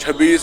26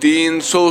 300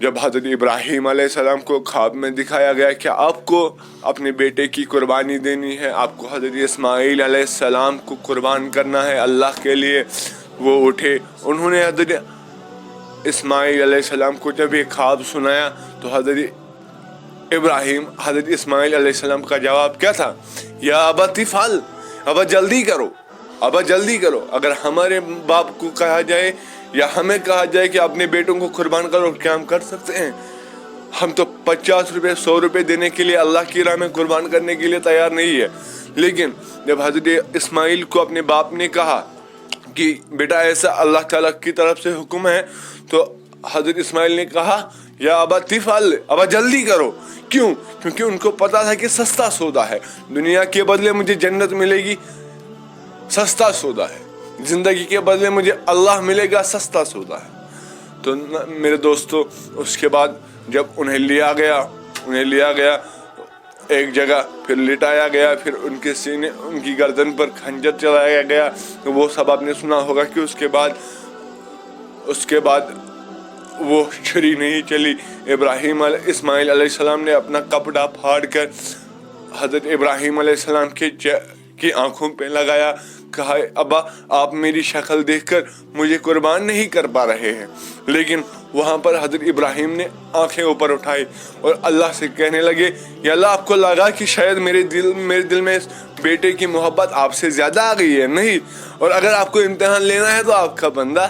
جب حضرت ابراہیم علیہ السلام کو خواب میں دکھایا گیا کہ آپ کو اپنے بیٹے کی قربانی دینی ہے، آپ کو حضرت اسماعیل علیہ السلام کو قربان کرنا ہے اللہ کے لیے، وہ اٹھے، انہوں نے حضرت اسماعیل علیہ السلام کو جب یہ خواب سنایا تو حضرت اسماعیل علیہ السلام کا جواب کیا تھا؟ یا ابت افعل، ابا جلدی کرو، ابا جلدی کرو۔ اگر ہمارے باپ کو کہا جائے یا ہمیں کہا جائے کہ اپنے بیٹوں کو قربان کرو، کیا ہم کر سکتے ہیں؟ ہم تو 50 روپے 100 روپے دینے کے لیے اللہ کی راہ میں قربان کرنے کے لیے تیار نہیں ہے۔ لیکن جب حضرت اسماعیل کو اپنے باپ نے کہا کہ بیٹا ایسا اللہ تعالیٰ کی طرف سے حکم ہے، تو حضرت اسماعیل نے کہا یا ابا تفعل، ابا جلدی کرو۔ کیوں؟ کیونکہ ان کو پتا تھا کہ سستا سودا ہے، دنیا کے بدلے مجھے جنت ملے گی، سستا سودا ہے، زندگی کے بدلے مجھے اللہ ملے گا، سستا سودا ہے۔ تو میرے دوستو، اس کے بعد جب انہیں لیا گیا ایک جگہ، پھر لٹایا گیا، پھر ان کے سینے، ان کی گردن پر خنجر چلایا گیا، تو وہ سب آپ نے سنا ہوگا کہ اس کے بعد وہ چھری نہیں چلی۔ اسماعیل علیہ السلام نے اپنا کپڑا پھاڑ کر حضرت ابراہیم علیہ السلام کی آنکھوں پہ لگایا، کہا ابا آپ میری شکل دیکھ کر مجھے قربان نہیں کر پا رہے ہیں۔ لیکن وہاں پر حضرت ابراہیم نے آنکھیں اوپر اٹھائی اور اللہ سے کہنے لگے، یا اللہ آپ کو لگا کہ شاید میرے دل میں اس بیٹے کی محبت آپ سے زیادہ آ گئی ہے؟ نہیں، اور اگر آپ کو امتحان لینا ہے تو آپ کا بندہ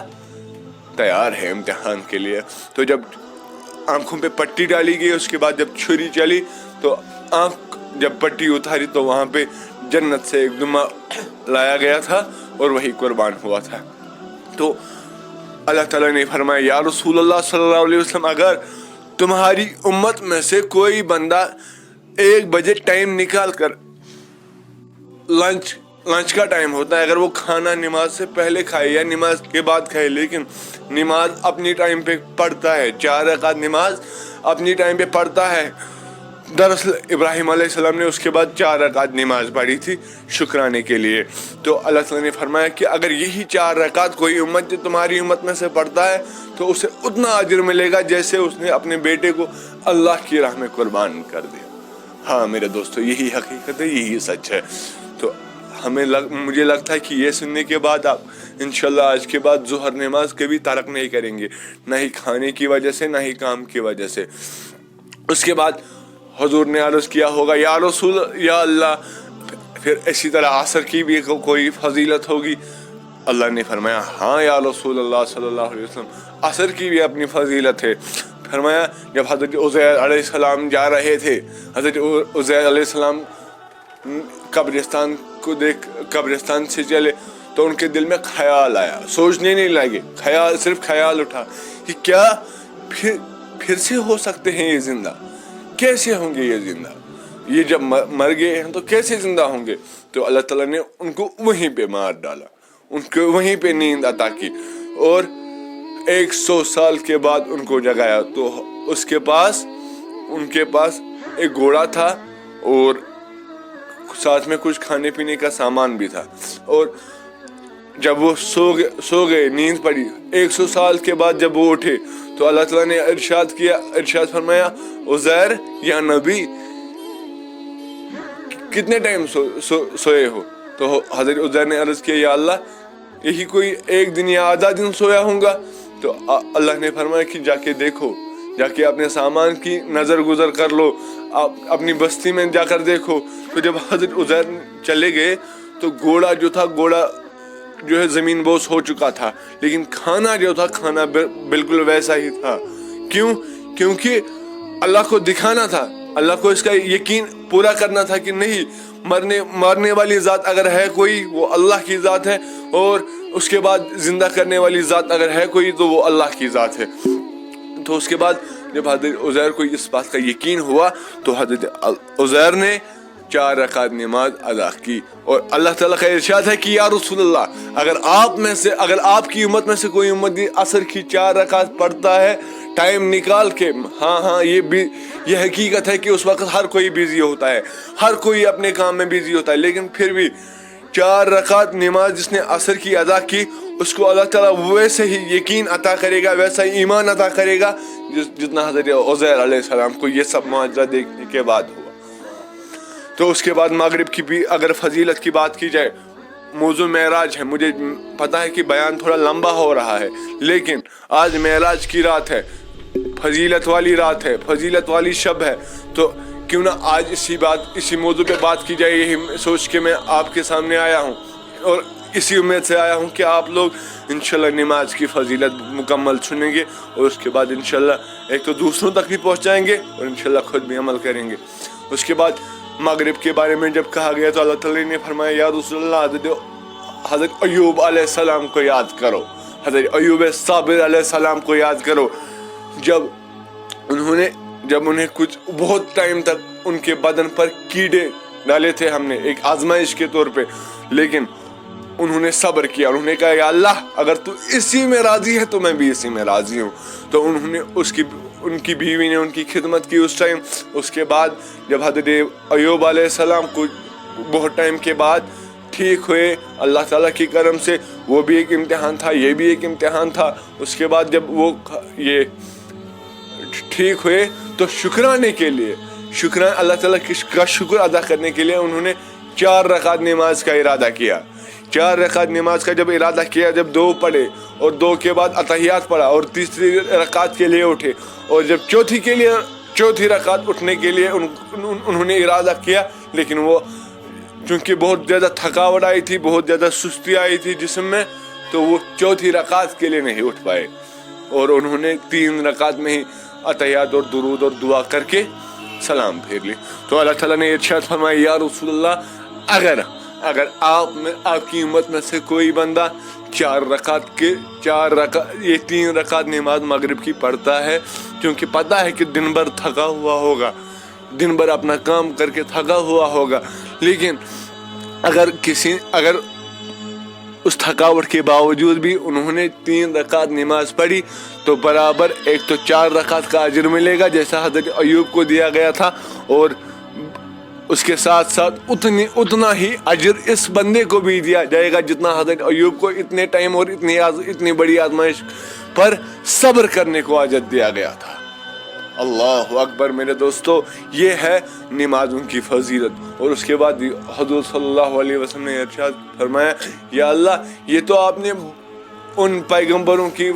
تیار ہے امتحان کے لیے۔ تو جب آنکھوں پہ پٹی ڈالی گئی، اس کے بعد جب چھری چلی تو جب پٹی اتاری تو وہاں پہ جنت سے ایک دمہ لایا گیا تھا اور وہی قربان ہوا تھا۔ تو اللہ تعالیٰ نے فرمایا، یا رسول اللہ صلی اللہ علیہ وسلم، اگر تمہاری امت میں سے کوئی بندہ 1 بجے ٹائم نکال کر، لنچ کا ٹائم ہوتا ہے، اگر وہ کھانا نماز سے پہلے کھائے یا نماز کے بعد کھائے، لیکن نماز اپنی ٹائم پہ پڑھتا ہے، 4 رکعت نماز اپنی ٹائم پہ پڑھتا ہے۔ دراصل ابراہیم علیہ السلام نے اس کے بعد 4 رکعت نماز پڑھی تھی شکرانے کے لیے۔ تو اللہ تعالیٰ نے فرمایا کہ اگر یہی 4 رکعت کوئی امت تمہاری امت میں سے پڑھتا ہے تو اسے اتنا اجر ملے گا جیسے اس نے اپنے بیٹے کو اللہ کی راہ میں قربان کر دیا۔ ہاں میرے دوستو، یہی حقیقت ہے، یہی سچ ہے۔ تو مجھے لگتا ہے کہ یہ سننے کے بعد آپ انشاءاللہ آج کے بعد ظہر نماز کبھی ترک نہیں کریں گے، نہ ہی کھانے کی وجہ سے، نہ ہی کام کی وجہ سے۔ اس کے بعد حضور نے عرض کیا ہوگا، یا رسول، یا اللہ، پھر اسی طرح عصر کی بھی کوئی فضیلت ہوگی؟ اللہ نے فرمایا، ہاں یا رسول اللہ صلی اللہ علیہ وسلم، عصر کی بھی اپنی فضیلت ہے۔ فرمایا جب حضرت عزیر علیہ السلام جا رہے تھے، حضرت عزیر علیہ السلام قبرستان سے چلے تو ان کے دل میں خیال آیا، سوچنے نہیں لگے، صرف خیال اٹھا کہ کیا پھر سے ہو سکتے ہیں یہ زندہ؟ کیسے ہوں گے یہ زندہ؟ یہ جب مر گئے ہیں تو کیسے زندہ ہوں گے؟ تو اللہ تعالیٰ نے ان کو وہیں پہ مار ڈالا، ان کو وہیں پہ نیند عطا کی، اور 100 سال کے بعد ان کو جگایا۔ تو ان کے پاس ایک گھوڑا تھا اور ساتھ میں کچھ کھانے پینے کا سامان بھی تھا، اور جب وہ سو گئے، نیند پڑی، 100 سال کے بعد جب وہ اٹھے تو اللہ تعالیٰ نے ارشاد فرمایا، عزیر یا نبی کتنے ٹائم سوئے ہو؟ تو حضرت عزیر نے عرض کیا، یا اللہ یہی کوئی 1 دن یا آدھا دن سویا ہوں گا۔ تو اللہ نے فرمایا کہ جا کے دیکھو، جا کے اپنے سامان کی نظر گزر کر لو، آپ اپنی بستی میں جا کر دیکھو۔ تو جب حضرت عزیر چلے گئے تو گھوڑا جو ہے زمین بوس ہو چکا تھا، لیکن کھانا بالکل ویسا ہی تھا۔ کیوں؟ کیونکہ اللہ کو دکھانا تھا، اللہ کو اس کا یقین پورا کرنا تھا کہ نہیں، مرنے والی ذات اگر ہے کوئی وہ اللہ کی ذات ہے، اور اس کے بعد زندہ کرنے والی ذات اگر ہے کوئی تو وہ اللہ کی ذات ہے۔ تو اس کے بعد جب حضرت عزیر کو اس بات کا یقین ہوا تو حضرت عزیر نے 4 رکعت نماز ادا کی، اور اللہ تعالیٰ کا ارشاد ہے کہ یا رسول اللہ، اگر آپ کی امت میں سے کوئی امتی عصر کی 4 رکعت پڑھتا ہے ٹائم نکال کے، ہاں یہ حقیقت ہے کہ اس وقت ہر کوئی بیزی ہوتا ہے، ہر کوئی اپنے کام میں بیزی ہوتا ہے، لیکن پھر بھی 4 رکعت نماز جس نے عصر کی ادا کی، اس کو اللہ تعالیٰ ویسے ہی یقین عطا کرے گا, ویسا ہی ایمان عطا کرے گا جتنا حضرت عزیر علیہ السلام کو یہ سب معجزہ دیکھنے کے بعد ہوا. تو اس کے بعد مغرب کی بھی اگر فضیلت کی بات کی جائے, موضوع معراج ہے. مجھے پتا ہے کہ بیان تھوڑا لمبا ہو رہا ہے, لیکن آج معراج کی رات ہے, فضیلت والی رات ہے, فضیلت والی شب ہے, تو کیوں نہ آج اسی موضوع پہ بات کی جائے. یہی سوچ کے میں آپ کے سامنے آیا ہوں, اور اسی امید سے آیا ہوں کہ آپ لوگ انشاءاللہ نماز کی فضیلت مکمل سنیں گے, اور اس کے بعد انشاءاللہ ایک تو دوسروں تک بھی پہنچائیں گے, اور انشاءاللہ خود بھی عمل کریں گے. اس کے بعد مغرب کے بارے میں جب کہا گیا تو اللہ تعالیٰ نے فرمایا یا رسول اللہ حضرت ایوب علیہ السلام کو یاد کرو, حضرت ایوب صابر علیہ السلام کو یاد کرو. جب انہیں کچھ بہت ٹائم تک ان کے بدن پر کیڑے ڈالے تھے ہم نے ایک آزمائش کے طور پہ, لیکن انہوں نے صبر کیا. انہوں نے کہا یا اللہ اگر تو اسی میں راضی ہے تو میں بھی اسی میں راضی ہوں. تو انہوں نے ان کی بیوی نے ان کی خدمت کی اس ٹائم. اس کے بعد جب حضرت ایوب علیہ السلام کو بہت ٹائم کے بعد ٹھیک ہوئے اللہ تعالیٰ کی کرم سے, وہ بھی ایک امتحان تھا, یہ بھی ایک امتحان تھا. اس کے بعد جب وہ یہ ٹھیک ہوئے تو شکرانے کے لیے اللہ تعالیٰ کا شکر ادا کرنے کے لیے انہوں نے 4 رکعت نماز کا ارادہ کیا. 4 رکعت نماز کا جب ارادہ کیا, جب 2 پڑھے اور 2 کے بعد اتحیات پڑھا اور تیسری رکعت کے لیے اٹھے, اور جب چوتھی رکعت اٹھنے کے لیے انہوں نے ارادہ کیا, لیکن وہ چونکہ بہت زیادہ تھکاوٹ آئی تھی, بہت زیادہ سستی آئی تھی جسم میں, تو وہ چوتھی رکعت کے لیے نہیں اٹھ پائے, اور انہوں نے 3 رکعت میں ہی اتحیات اور درود اور دعا کر کے سلام پھیر لی. تو اللہ تعالیٰ نے ارشاد فرمایا یا رسول اللہ اگر آپ کی امت میں سے کوئی بندہ 4 رکعت یہ 3 رکعت نماز مغرب کی پڑھتا ہے, کیونکہ پتہ ہے کہ دن بھر تھکا ہوا ہوگا, دن بھر اپنا کام کر کے تھکا ہوا ہوگا, لیکن اگر اس تھکاوٹ کے باوجود بھی انہوں نے 3 رکعت نماز پڑھی تو برابر ایک تو 4 رکعت کا اجر ملے گا جیسا حضرت ایوب کو دیا گیا تھا, اور اس کے ساتھ ساتھ اتنا ہی اجر اس بندے کو بھی دیا جائے گا جتنا حضرت ایوب کو اتنے ٹائم اور اتنی بڑی آزمائش پر صبر کرنے کو اجر دیا گیا تھا. اللہ اکبر میرے دوستو, یہ ہے نمازوں کی فضیلت. اور اس کے بعد حضور صلی اللہ علیہ وسلم نے ارشاد فرمایا یا اللہ یہ تو آپ نے ان پیغمبروں کی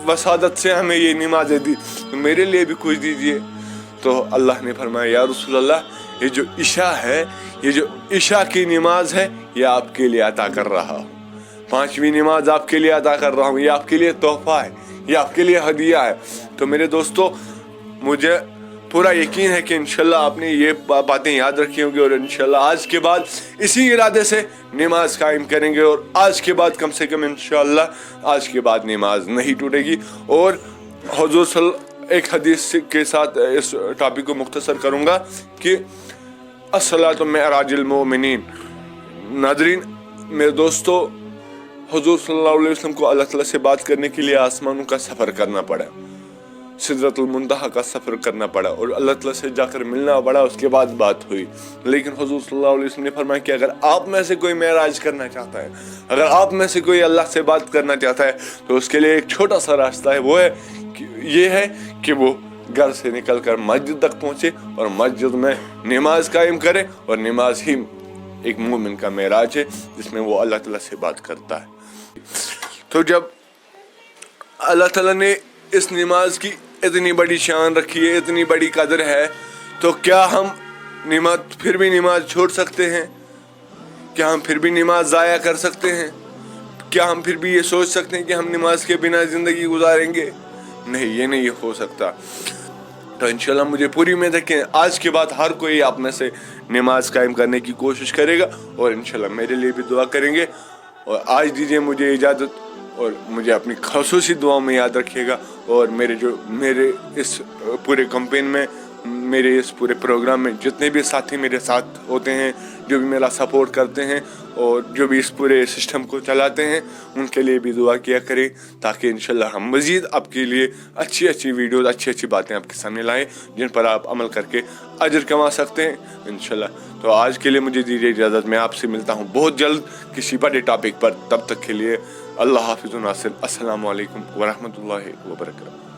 وسادت سے ہمیں یہ نمازیں دی, تو میرے لیے بھی کچھ دیجیے. تو اللہ نے فرمایا یا رسول اللہ یہ جو عشاء ہے, یہ جو عشاء کی نماز ہے, یہ آپ کے لیے عطا کر رہا ہوں. 5ویں نماز آپ کے لیے عطا کر رہا ہوں, یہ آپ کے لیے تحفہ ہے, یہ آپ کے لیے ہدیہ ہے. تو میرے دوستو مجھے پورا یقین ہے کہ انشاءاللہ آپ نے یہ باتیں یاد رکھی ہوں گی, اور انشاءاللہ آج کے بعد اسی ارادے سے نماز قائم کریں گے, اور آج کے بعد کم سے کم انشاءاللہ آج کے بعد نماز نہیں ٹوٹے گی. اور حضور ایک حدیث کے ساتھ اس ٹاپک کو مختصر کروں گا کہ الصلاۃ معراج المؤمنین. ناظرین میرے دوستو, حضور صلی اللہ علیہ وسلم کو اللہ تعالیٰ سے بات کرنے کے لیے آسمانوں کا سفر کرنا پڑا, سدرۃ المنتہا کا سفر کرنا پڑا, اور اللہ تعالیٰ سے جا کر ملنا پڑا, اس کے بعد بات ہوئی. لیکن حضور صلی اللہ علیہ وسلم نے فرمایا کہ اگر آپ میں سے کوئی معراج کرنا چاہتا ہے, اگر آپ میں سے کوئی اللہ سے بات کرنا چاہتا ہے, تو اس کے لیے ایک چھوٹا سا راستہ ہے, وہ یہ ہے کہ وہ گھر سے نکل کر مسجد تک پہنچے اور مسجد میں نماز قائم کرے, اور نماز ہی ایک مومن کا معراج ہے جس میں وہ اللہ تعالیٰ سے بات کرتا ہے. تو جب اللہ تعالیٰ نے اس نماز کی اتنی بڑی شان رکھی ہے, اتنی بڑی قدر ہے, تو کیا ہم پھر بھی نماز چھوڑ سکتے ہیں؟ کیا ہم پھر بھی نماز ضائع کر سکتے ہیں؟ کیا ہم پھر بھی یہ سوچ سکتے ہیں کہ ہم نماز کے بنا زندگی گزاریں گے؟ نہیں, یہ نہیں ہو سکتا. تو انشاءاللہ مجھے پوری امید ہے کہ آج کے بعد ہر کوئی آپ میں سے نماز قائم کرنے کی کوشش کرے گا, اور انشاءاللہ میرے لیے بھی دعا کریں گے. اور آج دیجیے مجھے اجازت, اور مجھے اپنی خصوصی دعاؤں میں یاد رکھیے گا, اور میرے اس پورے کمپین میں, میرے اس پورے پروگرام میں جتنے بھی ساتھی میرے ساتھ ہوتے ہیں, جو بھی میرا سپورٹ کرتے ہیں, اور جو بھی اس پورے سسٹم کو چلاتے ہیں, ان کے لیے بھی دعا کیا کریں, تاکہ انشاءاللہ ہم مزید آپ کے لیے اچھی ویڈیوز, اچھی باتیں آپ کے سامنے لائیں, جن پر آپ عمل کر کے اجر کما سکتے ہیں انشاءاللہ. تو آج کے لیے مجھے دیجیے اجازت, میں آپ سے ملتا ہوں بہت جلد کسی بڑے ٹاپک پر. تب تک کے لیے اللہ حافظ و ناصر. السلام علیکم ورحمۃ اللہ وبرکاتہ.